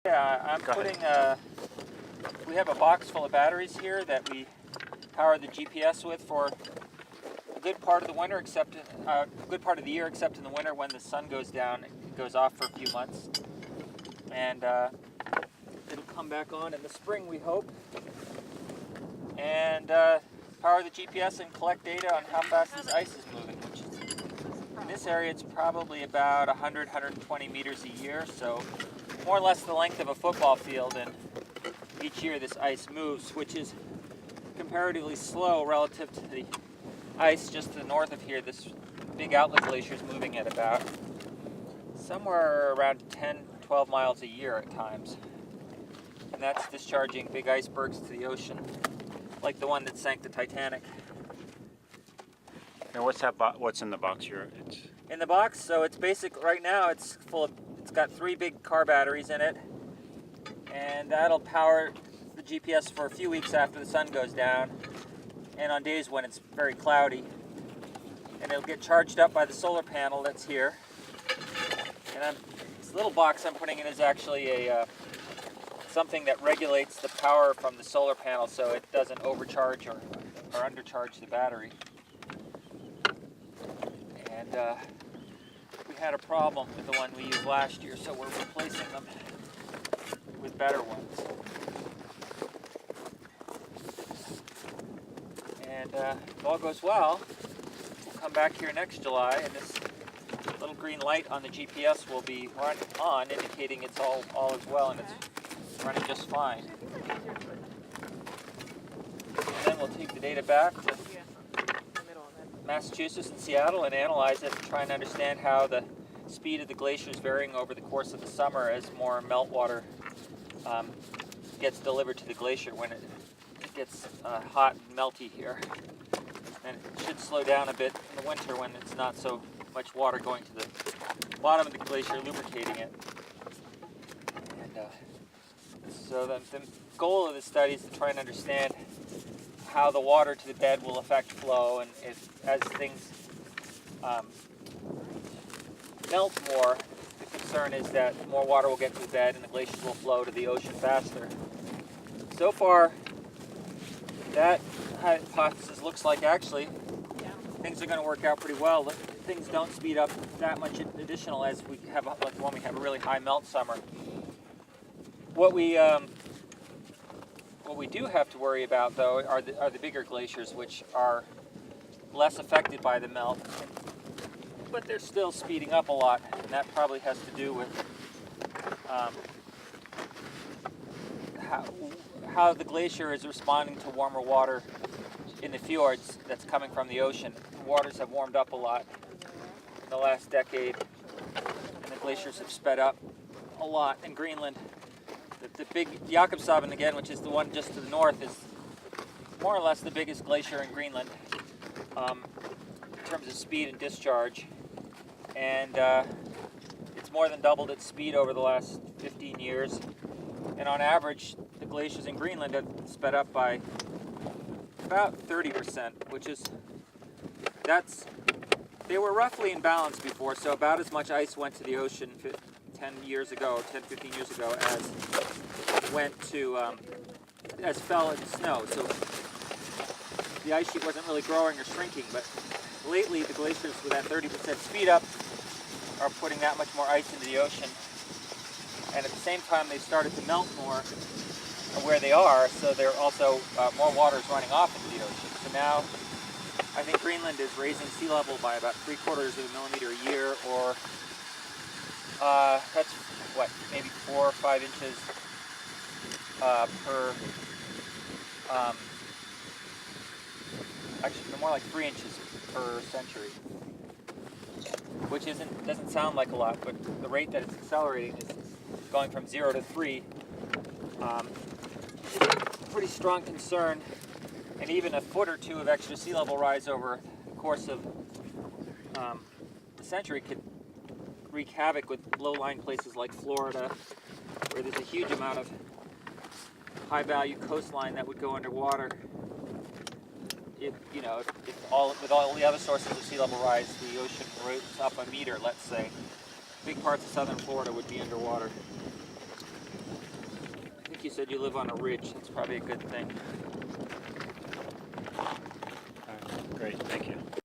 Yeah, I'm putting, we have a box full of batteries here that we power the GPS with for a good part of the winter, except a good part of the year, except in the winter when the sun goes down. It goes off for a few months, and it'll come back on in the spring, we hope, and power the GPS and collect data on how fast this ice is moving, which is, in this area it's probably about 100-120 meters a year, so more or less the length of a football field, and each year this ice moves, which is comparatively slow relative to the ice just to the north of here. This big outlet glacier is moving at about somewhere around 10-12 miles a year at times, and that's discharging big icebergs to the ocean, like the one that sank the Titanic. And what's in the box here? In the box, so it's basic. Right now, it's full of. It's got 3 big car batteries in it, and that'll power the GPS for a few weeks after the sun goes down, and on days when it's very cloudy. And it'll get charged up by the solar panel that's here. And this little box I'm putting in is actually a something that regulates the power from the solar panel so it doesn't overcharge or undercharge the battery. And we had a problem with the one we used last year, so we're replacing them with better ones. And if all goes well, we'll come back here next July, and this little green light on the GPS will be on, indicating it's all is well and it's running just fine. And then we'll take the data back to Massachusetts and Seattle and analyze it and try and understand how the speed of the glacier is varying over the course of the summer as more meltwater gets delivered to the glacier when it gets hot and melty here. And it should slow down a bit in the winter when it's not so much water going to the bottom of the glacier lubricating it. And so the goal of the study is to try and understand how the water to the bed will affect flow, and as things melt more, the concern is that more water will get to the bed and the glaciers will flow to the ocean faster. So far, that hypothesis looks like actually things are going to work out pretty well. Things don't speed up that much additional as we have, like when we have a really high melt summer. What we do have to worry about, though, are the bigger glaciers, which are less affected by the melt, but they're still speeding up a lot, and that probably has to do with how the glacier is responding to warmer water in the fjords that's coming from the ocean. The waters have warmed up a lot in the last decade, and the glaciers have sped up a lot in Greenland. The big Jakobshavn, again, which is the one just to the north, is more or less the biggest glacier in Greenland in terms of speed and discharge. And it's more than doubled its speed over the last 15 years. And on average, the glaciers in Greenland have sped up by about 30%, which is, they were roughly in balance before, so about as much ice went to the ocean 10, 15 years ago, as fell in snow. So the ice sheet wasn't really growing or shrinking, but lately the glaciers with that 30% speed up are putting that much more ice into the ocean. And at the same time they've started to melt more where they are, so they're also, more water is running off into the ocean. So now I think Greenland is raising sea level by about 3/4 of a millimeter a year, or that's what, maybe 4 or 5 inches per, actually more like 3 inches per century, which doesn't sound like a lot, but the rate that it's accelerating is going from 0 to 3. Pretty strong concern, and even a foot or 2 of extra sea level rise over the course of the century could wreak havoc with low-lying places like Florida, where there's a huge amount of high-value coastline that would go underwater. With all the other sources of sea level rise, the ocean rose up a meter, let's say, big parts of southern Florida would be underwater. said you live on a ridge. That's probably a good thing. All right, great, thank you.